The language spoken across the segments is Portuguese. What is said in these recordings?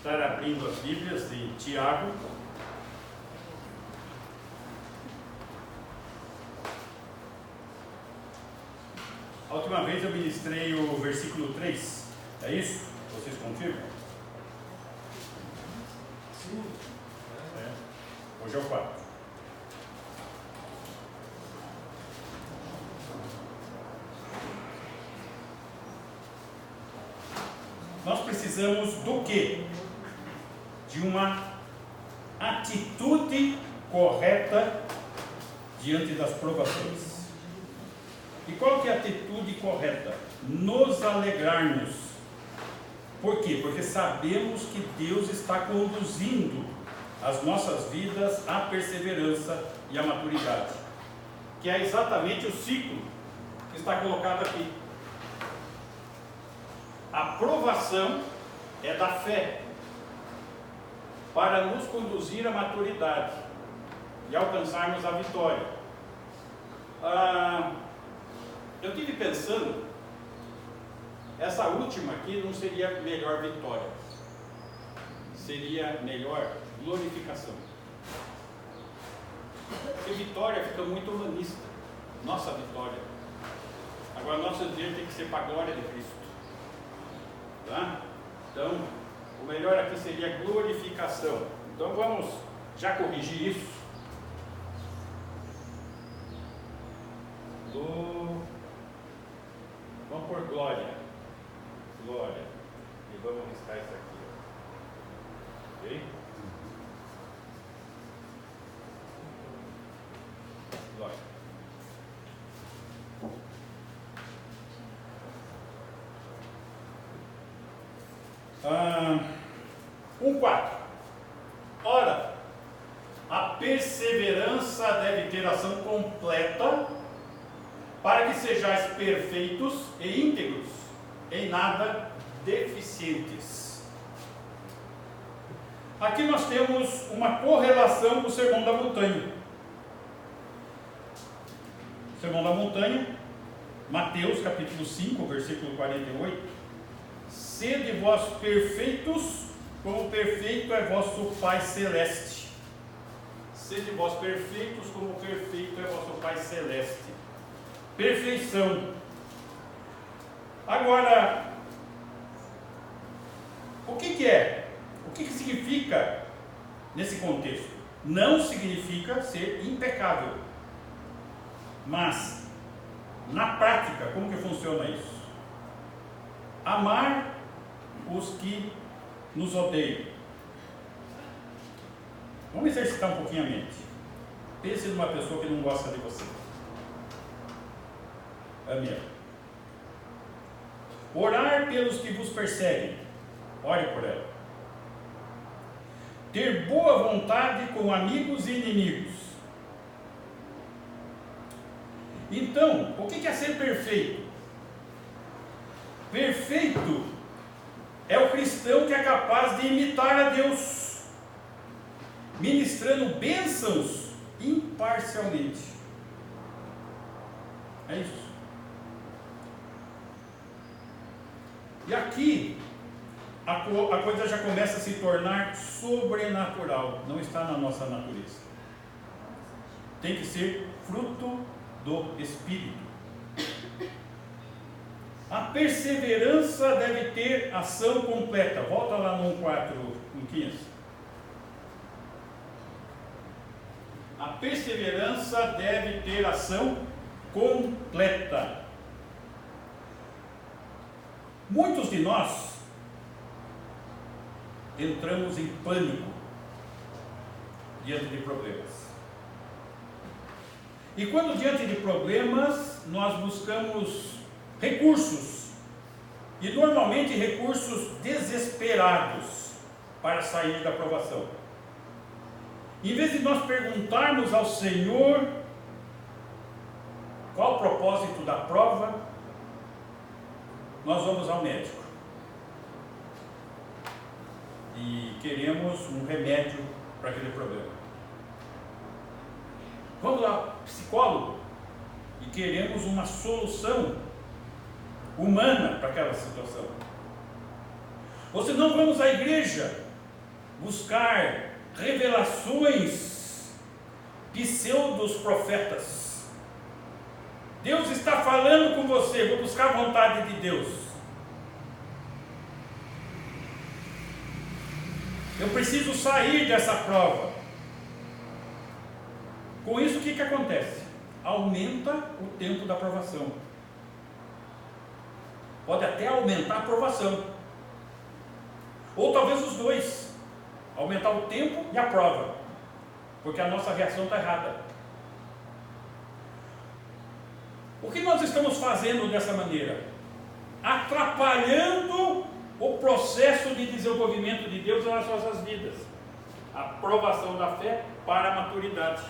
estar abrindo as Bíblias em Tiago. A última vez eu ministrei o versículo 3, é isso? Vocês confirmam? Sim. Hoje é o 4. Nós precisamos do quê? De uma atitude correta diante das provações. E qual que é a atitude correta? Nos alegrarmos. Por quê? Porque sabemos que Deus está conduzindo as nossas vidas à perseverança e à maturidade, que é exatamente o ciclo que está colocado aqui. A provação é da fé, para nos conduzir à maturidade e alcançarmos a vitória. Eu tive pensando, essa última aqui não seria melhor vitória, seria melhor glorificação. Porque vitória fica muito humanista, nossa vitória. Agora nosso dia tem que ser para a glória de Cristo. Tá? Então, o melhor aqui seria glorificação. Então vamos já corrigir isso. Vamos por glória. Glória. E vamos riscar isso aqui. Ok? Glória. 1,4. Ora, a perseverança deve ter ação completa, para que sejais perfeitos e íntegros, em nada deficientes. Aqui nós temos uma correlação com o Sermão da Montanha. Sermão da Montanha, Mateus capítulo 5, versículo 48. Sede vós perfeitos, como perfeito é vosso Pai Celeste. Sede vós perfeitos, como perfeito é vosso Pai Celeste. Perfeição. Agora, o que é? O que significa nesse contexto? Não significa ser impecável. Mas, na prática, como que funciona isso? Amar os que nos odeiam. Vamos exercitar um pouquinho a mente. Pense numa pessoa que não gosta de você. Ame. Orar pelos que vos perseguem. Ore por ela. Ter boa vontade com amigos e inimigos. Então, o que é ser perfeito? Perfeito é o cristão que é capaz de imitar a Deus, ministrando bênçãos imparcialmente. É isso. E aqui a coisa já começa a se tornar sobrenatural. Não está na nossa natureza. Tem que ser fruto do Espírito. A perseverança deve ter ação completa. Volta lá no 1,4, Luquinhas. A perseverança deve ter ação completa. Muitos de nós entramos em pânico diante de problemas. E quando diante de problemas, nós buscamos recursos, e normalmente recursos desesperados para sair da provação. Em vez de nós perguntarmos ao Senhor qual o propósito da prova, nós vamos ao médico e queremos um remédio para aquele problema. Vamos ao psicólogo e queremos uma solução humana para aquela situação. Ou se não, vamos à igreja buscar revelações pseudos profetas. Deus está falando com você, vou buscar a vontade de Deus. Eu preciso sair dessa prova. Com isso, o que acontece? Aumenta o tempo da provação. Pode até aumentar a provação. Ou talvez os dois. Aumentar o tempo e a prova. Porque a nossa reação está errada. O que nós estamos fazendo dessa maneira? Atrapalhando o processo de desenvolvimento de Deus nas nossas vidas. A provação da fé para a maturidade.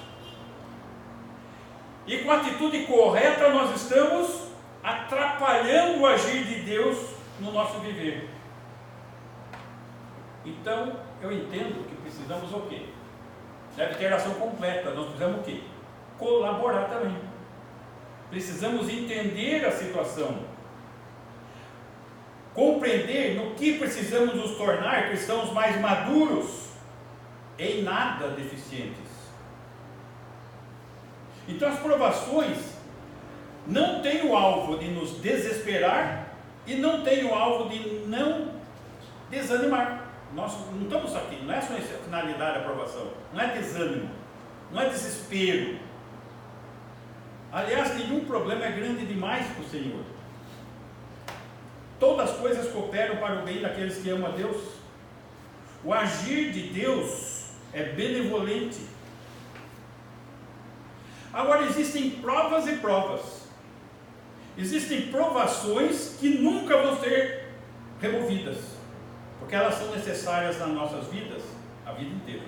E com a atitude correta nós estamos atrapalhando o agir de Deus no nosso viver. Então, eu entendo que precisamos o quê? Deve ter ação completa. Nós precisamos o quê? Colaborar também. Precisamos entender a situação. Compreender no que precisamos nos tornar cristãos mais maduros, em nada deficientes. Então as provações não têm o alvo de nos desesperar e não têm o alvo de não desanimar. Nós não estamos aqui, não é só essa a finalidade da provação, não é desânimo, não é desespero. Aliás, nenhum problema é grande demais para o Senhor. Todas as coisas cooperam para o bem daqueles que amam a Deus. O agir de Deus é benevolente. Agora, existem provas e provas. Existem provações que nunca vão ser removidas, porque elas são necessárias nas nossas vidas a vida inteira.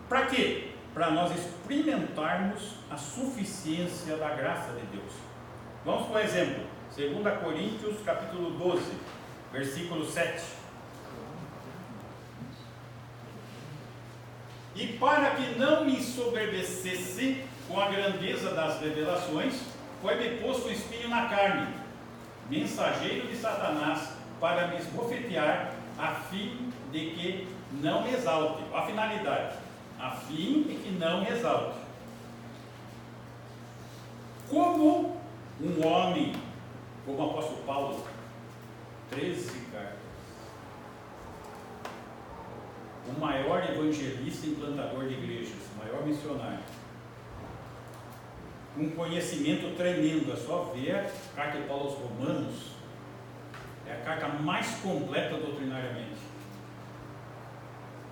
Para quê? Para nós experimentarmos a suficiência da graça de Deus. Vamos por exemplo, 2 Coríntios capítulo 12, versículo 7. E para que não me ensoberbecesse com a grandeza das revelações, foi-me posto um espinho na carne, mensageiro de Satanás, para me esbofetear, a fim de que não me exalte. A finalidade, a fim de que não me exalte. Como um homem, como o apóstolo Paulo, 13 cartas, o maior evangelista e implantador de igrejas, o maior missionário, um conhecimento tremendo. É só ver a carta de Paulo aos Romanos, é a carta mais completa doutrinariamente,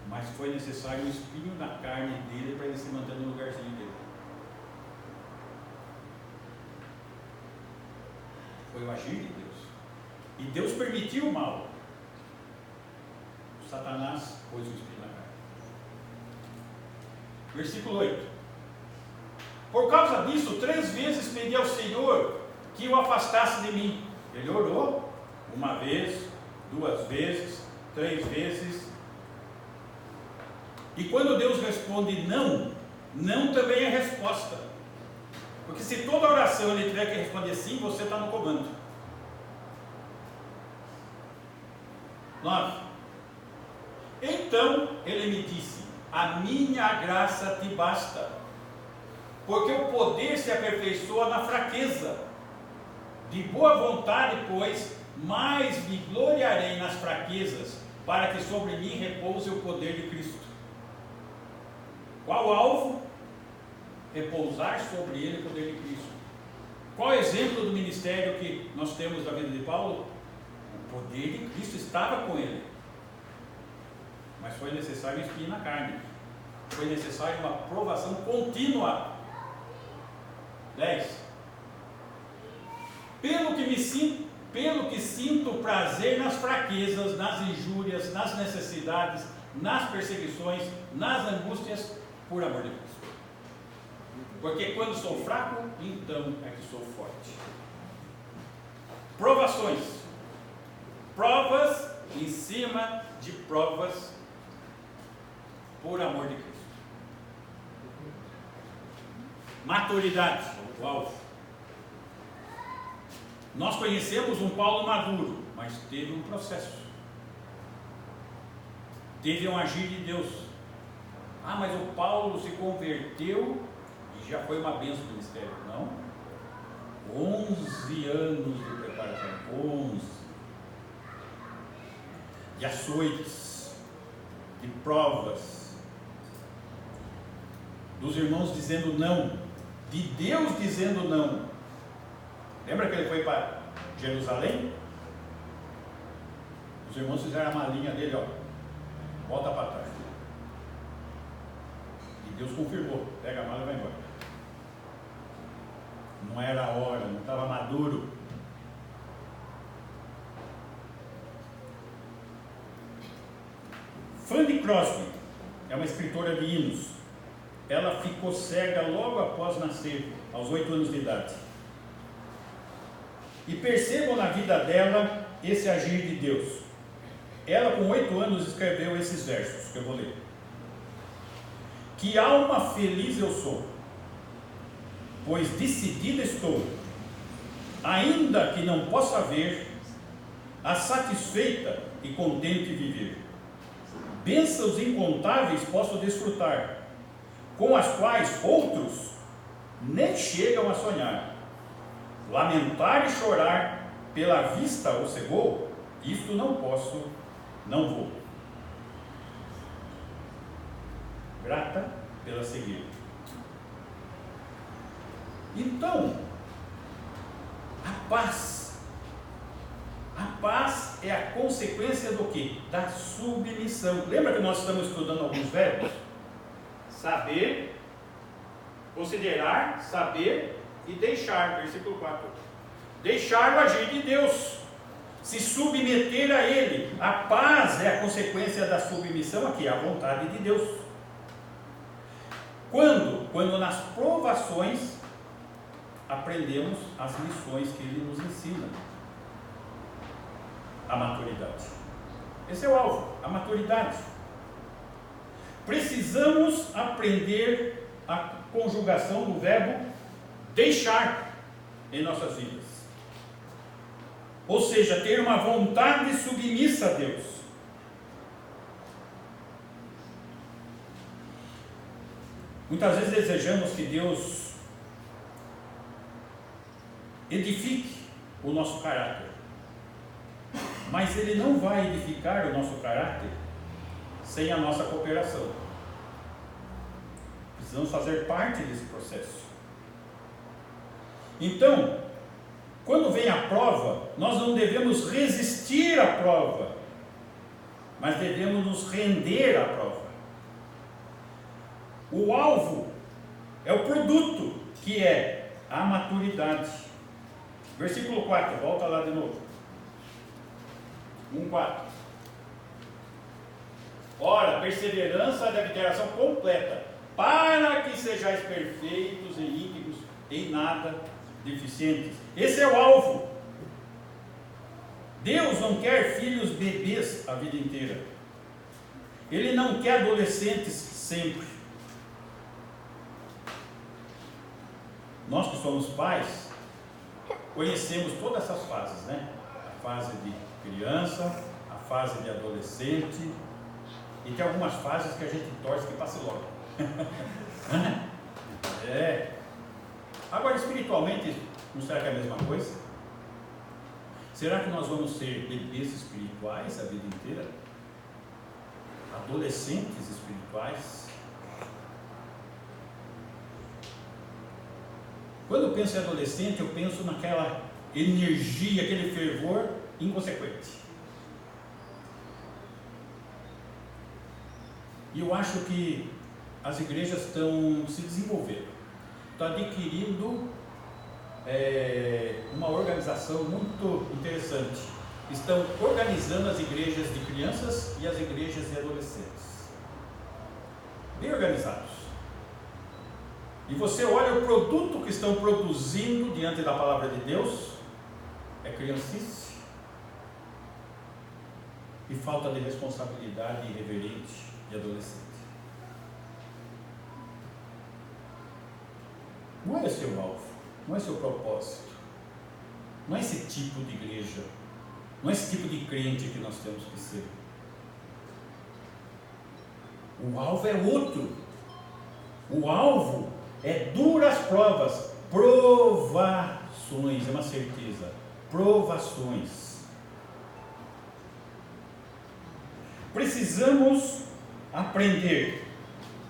mas foi necessário um espinho na carne dele para ele se manter no lugarzinho dele. Foi o agir de Deus, e Deus permitiu o mal. Satanás pôs o espinho na carne. Versículo 8. Por causa disso, 3 vezes pedi ao Senhor que o afastasse de mim. Ele orou 1 vez, 2 vezes, 3 vezes. E quando Deus responde não, não também é resposta. Porque se toda oração ele tiver que responder sim, você está no comando. 9. Então ele me disse: a minha graça te basta, porque o poder se aperfeiçoa na fraqueza. De boa vontade, pois, mais me gloriarei nas fraquezas, para que sobre mim repouse o poder de Cristo. Qual o alvo? Repousar sobre ele o poder de Cristo. Qual o exemplo do ministério que nós temos da vida de Paulo? O poder de Cristo estava com ele. Mas foi necessário um espinho na carne. Foi necessário uma provação contínua. 10. Pelo que sinto prazer nas fraquezas, nas injúrias, nas necessidades, nas perseguições, nas angústias, por amor de Cristo. Porque quando sou fraco, então é que sou forte. Provações. Provas em cima de provas, por amor de Cristo. Maturidade, o alvo. Nós conhecemos um Paulo maduro, mas teve um processo. teve um agir de Deus. Ah, mas o Paulo se converteu e já foi uma bênção do ministério. Não. 11 anos de preparação. 11. De açoites, de provas, dos irmãos dizendo não, de Deus dizendo não. Lembra que ele foi para Jerusalém? Os irmãos fizeram a malinha dele, ó, volta para trás. E Deus confirmou, pega a mala e vai embora. Não era a hora, não estava maduro. Fanny Crosby é uma escritora de hinos. Ela ficou cega logo após nascer, aos 8 anos de idade. E percebam na vida dela esse agir de Deus. Ela, com 8 anos, escreveu esses versos que eu vou ler. Que alma feliz eu sou, pois decidida estou, ainda que não possa ver, a satisfeita e contente viver. Bênçãos incontáveis posso desfrutar, com as quais outros nem chegam a sonhar. Lamentar e chorar pela vista ou cegou, isto não posso, não vou. Grata pela cegueira. Então, a paz é a consequência do quê? Da submissão. Lembra que nós estamos estudando alguns verbos? Saber, considerar, saber e deixar, versículo 4. Deixar o agir de Deus, se submeter a Ele. A paz é a consequência da submissão aqui, à vontade de Deus. Quando nas provações aprendemos as lições que Ele nos ensina. A maturidade. Esse é o alvo, a maturidade. Precisamos aprender a conjugação do verbo deixar em nossas vidas. Ou seja, ter uma vontade submissa a Deus. Muitas vezes desejamos que Deus edifique o nosso caráter, mas Ele não vai edificar o nosso caráter sem a nossa cooperação. Precisamos fazer parte desse processo. Então, quando vem a prova, nós não devemos resistir à prova, mas devemos nos render à prova. O alvo é o produto, que é a maturidade. Versículo 4, volta lá de novo. 1:4. Ora, perseverança da abnegação completa, para que sejais perfeitos e íntegros, em nada deficientes. Esse é o alvo. Deus não quer filhos bebês a vida inteira. Ele não quer adolescentes sempre. Nós que somos pais, conhecemos todas essas fases, né? A fase de criança, a fase de adolescente, e tem algumas fases que a gente torce que passe logo. Agora, espiritualmente, não será que é a mesma coisa? Será que nós vamos ser bebês espirituais a vida inteira? Adolescentes espirituais? Quando eu penso em adolescente, eu penso naquela energia, aquele fervor inconsequente. E eu acho que as igrejas estão se desenvolvendo, estão adquirindo uma organização muito interessante. Estão organizando as igrejas de crianças e as igrejas de adolescentes. Bem organizados. E você olha o produto que estão produzindo diante da palavra de Deus, é criancice e falta de responsabilidade irreverente de adolescente. Não é esse o alvo, não é esse o propósito, não é esse tipo de igreja, não é esse tipo de crente que nós temos que ser. O alvo é outro. O alvo é duras provas, provações, é uma certeza, provações. Precisamos aprender.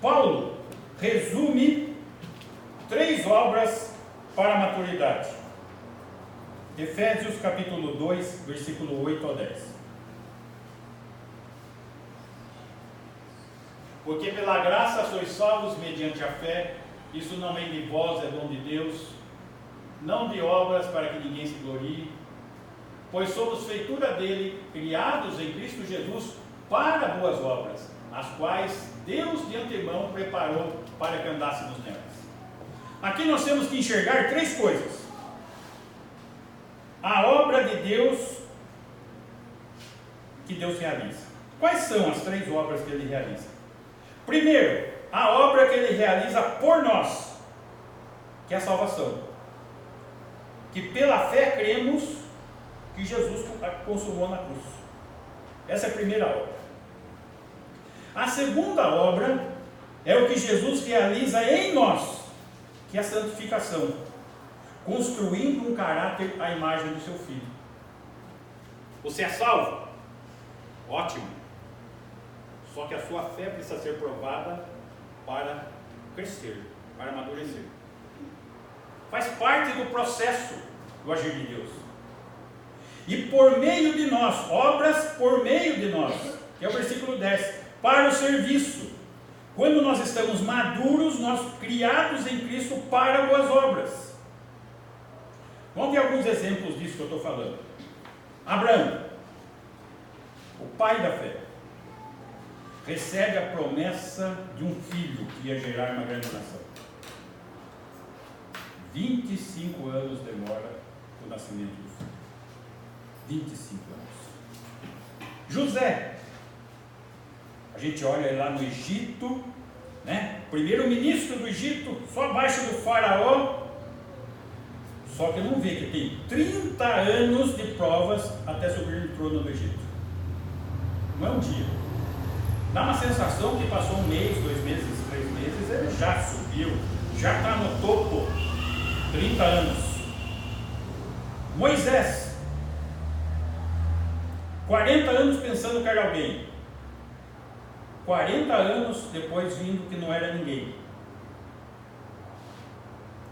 Paulo resume 3 obras para a maturidade. Efésios capítulo 2, versículo 8 ao 10. Porque pela graça sois salvos mediante a fé, isso não vem de vós, é dom de Deus, não de obras para que ninguém se glorie, pois somos feitura dele, criados em Cristo Jesus para boas obras, as quais Deus de antemão preparou para que andássemos nelas. Aqui nós temos que enxergar 3 coisas. A obra de Deus que Deus realiza. Quais são as 3 obras que Ele realiza? Primeiro, a obra que Ele realiza por nós, que é a salvação. Que pela fé cremos que Jesus consumou na cruz. Essa é a primeira obra. A segunda obra é o que Jesus realiza em nós, que é a santificação, construindo um caráter à imagem do seu Filho. Você é salvo? Ótimo. Só que a sua fé precisa ser provada para crescer, para amadurecer. Faz parte do processo do agir de Deus. E por meio de nós, obras por meio de nós, que é o versículo 10, para o serviço. Quando nós estamos maduros, nós criados em Cristo para boas obras. Vamos ver alguns exemplos disso que eu estou falando. Abraão, o pai da fé, recebe a promessa de um filho que ia gerar uma grande nação. 25 anos demora o nascimento do filho. 25 anos. José, a gente olha lá no Egito, né? Primeiro-ministro do Egito, só abaixo do faraó, só que não vê que tem 30 anos de provas até subir no trono do Egito. Não é um dia. Dá uma sensação que passou 1 mês, 2 meses, 3 meses, ele já subiu, já está no topo. 30 anos. Moisés, 40 anos pensando que era alguém, 40 anos depois vindo que não era ninguém,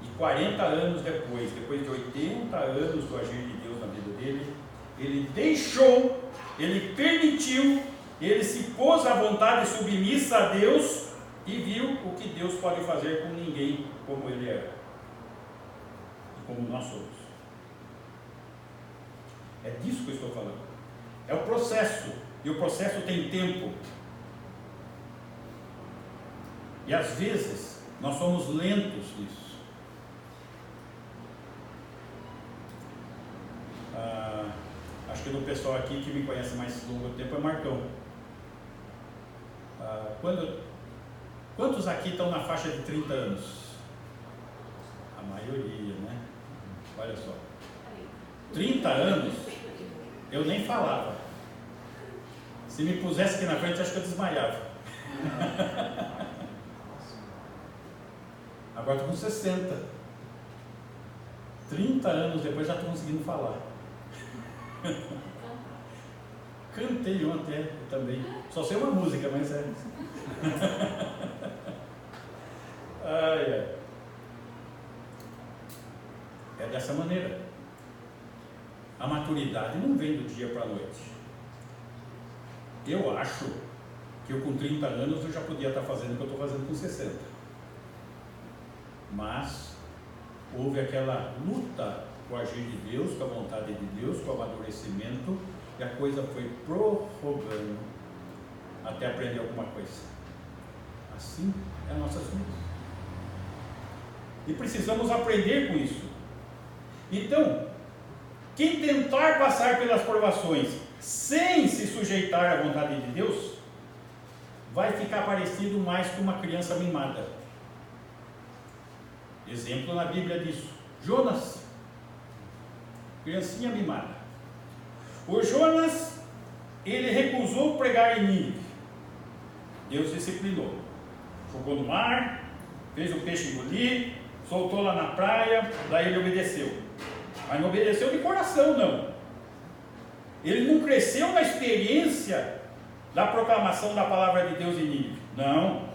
e 40 anos depois de 80 anos do agir de Deus na vida dele, ele deixou, ele permitiu, ele se pôs à vontade submissa a Deus e viu o que Deus pode fazer com ninguém como ele era e como nós somos. É disso que eu estou falando. É o processo, e o processo tem tempo. E às vezes nós somos lentos nisso. Acho que do pessoal aqui que me conhece mais longo tempo é Marcão. Quantos aqui estão na faixa de 30 anos? A maioria, né? Olha só. 30 anos, eu nem falava. Se me pusesse aqui na frente, acho que eu desmaiava. Agora estou com 60. 30 anos depois já estou conseguindo falar. Cantei ontem também. Só sei uma música, mas é. Ai, ai. É dessa maneira. A maturidade não vem do dia para a noite. Eu acho que eu com 30 anos eu já podia estar fazendo o que eu estou fazendo com 60. Mas houve aquela luta com o agir de Deus, com a vontade de Deus, com o amadurecimento, e a coisa foi prorrogando até aprender alguma coisa. Assim é a nossa vida. E precisamos aprender com isso. Então, quem tentar passar pelas provações sem se sujeitar à vontade de Deus, vai ficar parecido mais com uma criança mimada. Exemplo na Bíblia disso. Jonas, criancinha mimada. O Jonas, ele recusou pregar em Nínive. Deus disciplinou. Jogou no mar, fez o peixe engolir, soltou lá na praia, daí ele obedeceu. Mas não obedeceu de coração, não. Ele não cresceu na experiência da proclamação da palavra de Deus em Nínive. Não.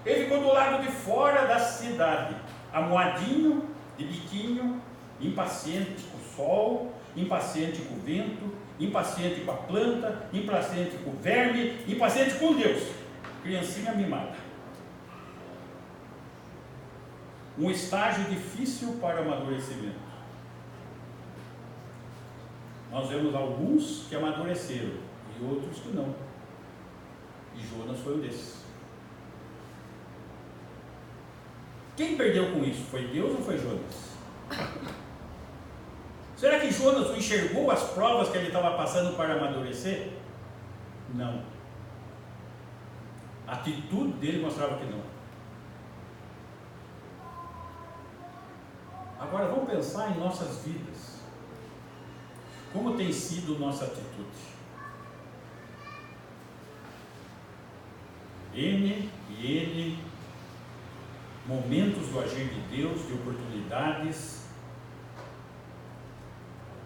Ele ficou do lado de fora da cidade, amuadinho, de biquinho, impaciente com o sol, impaciente com o vento, impaciente com a planta, impaciente com o verme, impaciente com Deus. Criancinha mimada. Um estágio difícil para o amadurecimento. Nós vemos alguns que amadureceram e outros que não. E Jonas foi um desses. Quem perdeu com isso? Foi Deus ou foi Jonas? Será que Jonas não enxergou as provas que ele estava passando para amadurecer? Não. A atitude dele mostrava que não. Agora vamos pensar em nossas vidas. Como tem sido nossa atitude? N momentos do agir de Deus, de oportunidades,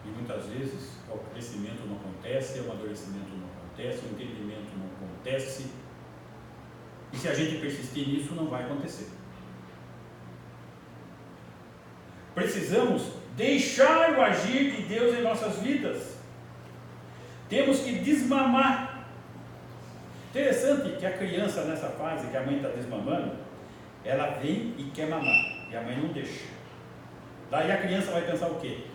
e muitas vezes o crescimento não acontece, o amadurecimento não acontece, o entendimento não acontece, e se a gente persistir nisso, não vai acontecer. Precisamos deixar o agir de Deus em nossas vidas. Temos que desmamar. Interessante que a criança nessa fase que a mãe está desmamando, ela vem e quer mamar, e a mãe não deixa. Daí a criança vai pensar o quê?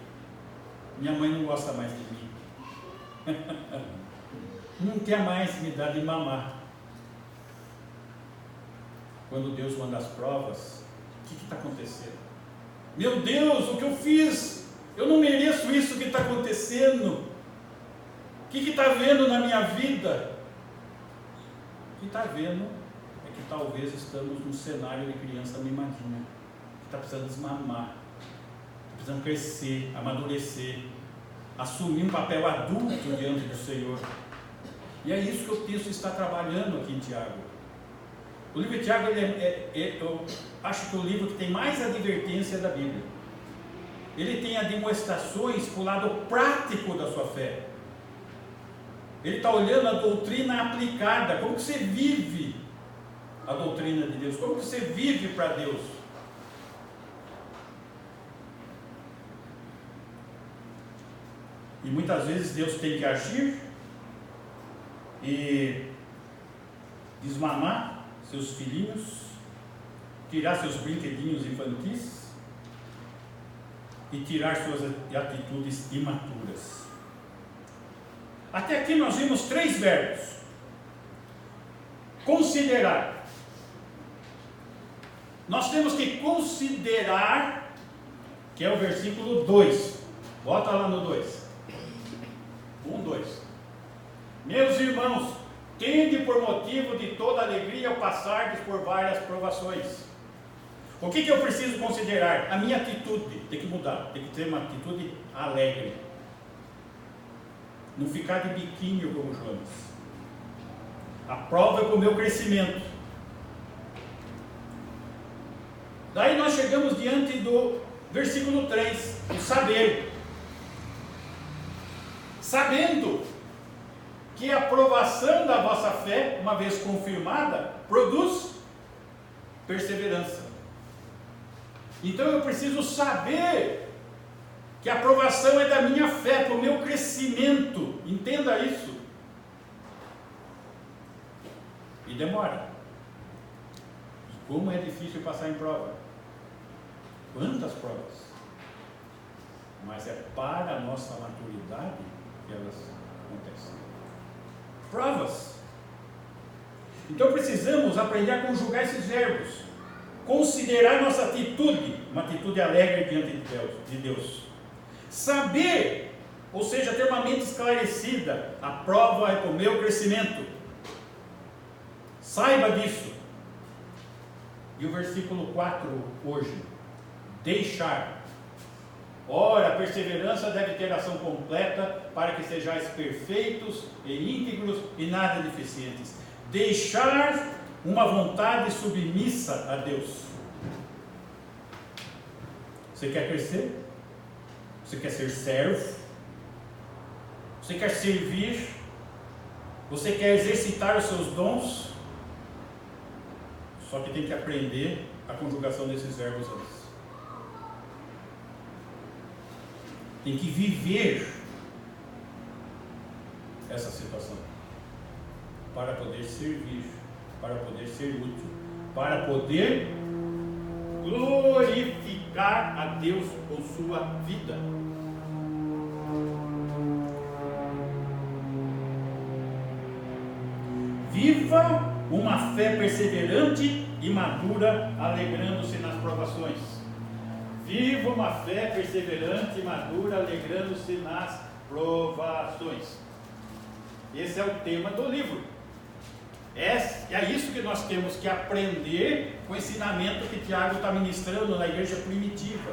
Minha mãe não gosta mais de mim. Não quer mais me dar de mamar. Quando Deus manda as provas, o que está acontecendo? Meu Deus, o que eu fiz? Eu não mereço isso que está acontecendo. O que está vendo na minha vida? O que está vendo é que talvez estamos num cenário de criança mimadinha, que está precisando desmamar, está precisando crescer, amadurecer, assumir um papel adulto diante do Senhor. E é isso que o texto está trabalhando aqui em Tiago. O livro de Tiago, eu acho que é o livro que tem mais advertência da Bíblia. Ele tem demonstrações para o lado prático da sua fé. Ele está olhando a doutrina aplicada, como que você vive a doutrina de Deus, como que você vive para Deus. E muitas vezes Deus tem que agir e desmamar seus filhinhos, tirar seus brinquedinhos infantis e tirar suas atitudes imaturas. Até aqui nós vimos 3 verbos. Considerar. Nós temos que considerar, que é o versículo 2. Bota lá no 2. 1, 2. Meus irmãos, tende por motivo de toda alegria ao passardes por várias provações. O que eu preciso considerar? A minha atitude tem que mudar, tem que ter uma atitude alegre. Não ficar de biquinho como Jonas. A prova é para o meu crescimento. Daí nós chegamos diante do versículo 3, o saber. Sabendo que a aprovação da vossa fé, uma vez confirmada, produz perseverança. Então eu preciso saber que a aprovação é da minha fé, para o meu crescimento. Entenda isso. E demora. E como é difícil passar em prova. Quantas provas. Mas é para a nossa maturidade que elas acontecem. Provas. Então precisamos aprender a conjugar esses verbos. Considerar nossa atitude, uma atitude alegre diante de Deus. Saber, ou seja, ter uma mente esclarecida. A prova é para o meu crescimento. Saiba disso. E o versículo 4 hoje. Deixar. Ora, a perseverança deve ter ação completa para que sejais perfeitos e íntegros e nada deficientes. deixar uma vontade submissa a Deus. Você quer crescer? Você quer ser servo? Você quer servir? Você quer exercitar os seus dons? Só que tem que aprender a conjugação desses verbos antes. Tem que viver essa situação para poder servir, para poder ser útil, para poder glorificar a Deus com sua vida. Viva uma fé perseverante e madura, alegrando-se nas provações. Viva uma fé perseverante e madura, alegrando-se nas provações. Esse é o tema do livro. É isso que nós temos que aprender com o ensinamento que Tiago está ministrando na igreja primitiva.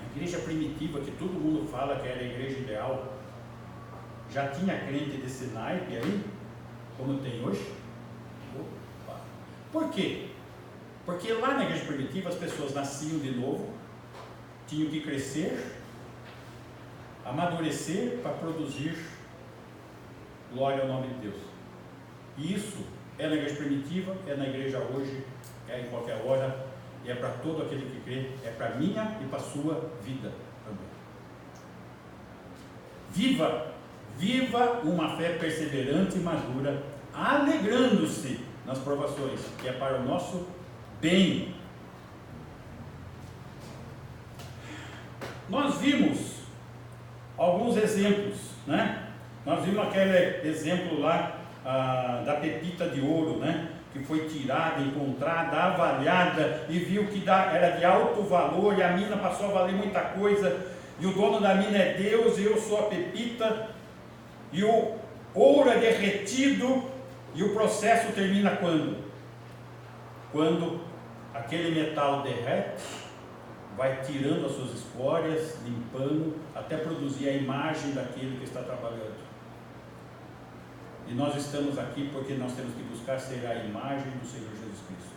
A igreja primitiva, que todo mundo fala que era a igreja ideal, já tinha crente desse naipe aí, como tem hoje? Opa. Por quê? Porque lá na igreja primitiva as pessoas nasciam de novo, tinham que crescer, amadurecer para produzir glória ao nome de Deus. E isso é na igreja primitiva, é na igreja hoje, é em qualquer hora, e é para todo aquele que crê, é para a minha e para a sua vida também. Viva uma fé perseverante e madura, alegrando-se nas provações, que é para o nosso bem. Nós vimos alguns exemplos, né? Nós vimos aquele exemplo lá da pepita de ouro, né? Que foi tirada, encontrada, avaliada e viu que era de alto valor e a mina passou a valer muita coisa e o dono da mina é Deus e eu sou a pepita e o ouro é derretido e o processo termina quando? Quando aquele metal derrete, vai tirando as suas escórias, limpando, até produzir a imagem daquele que está trabalhando. E nós estamos aqui porque nós temos que buscar ser a imagem do Senhor Jesus Cristo.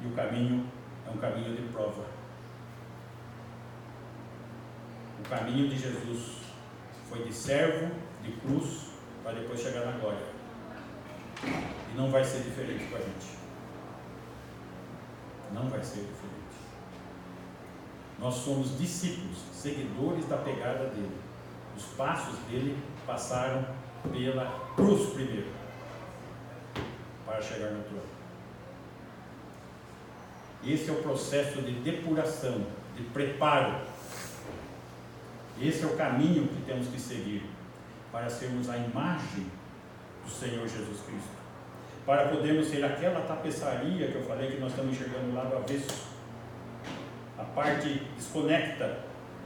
E o caminho é um caminho de prova. O caminho de Jesus foi de servo, de cruz, para depois chegar na glória. E não vai ser diferente com a gente. Não vai ser diferente. Nós somos discípulos, seguidores da pegada dele. Os passos dele passaram pela cruz primeiro, para chegar no trono. Esse é o processo de depuração, de preparo. Esse é o caminho que temos que seguir para sermos a imagem do Senhor Jesus Cristo, para podermos ser aquela tapeçaria que eu falei que nós estamos enxergando lá do avesso, a parte desconecta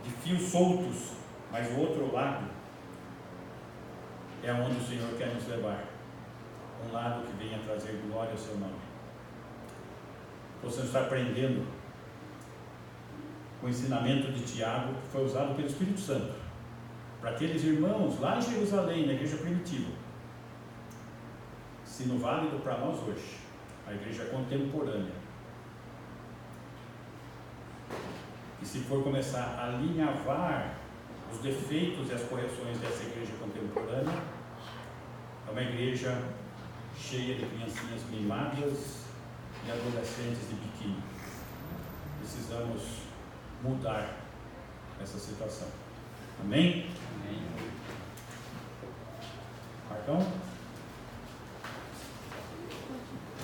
de fios soltos, mas o outro lado é onde o Senhor quer nos levar, um lado que venha trazer glória ao seu nome. Você está aprendendo o ensinamento de Tiago, que foi usado pelo Espírito Santo para aqueles irmãos lá em Jerusalém, na igreja primitiva. Ensino válido para nós hoje, a igreja contemporânea. E se for começar a alinhavar os defeitos e as correções dessa igreja contemporânea, é uma igreja cheia de criancinhas mimadas e adolescentes de biquíni. Precisamos mudar essa situação. Amém?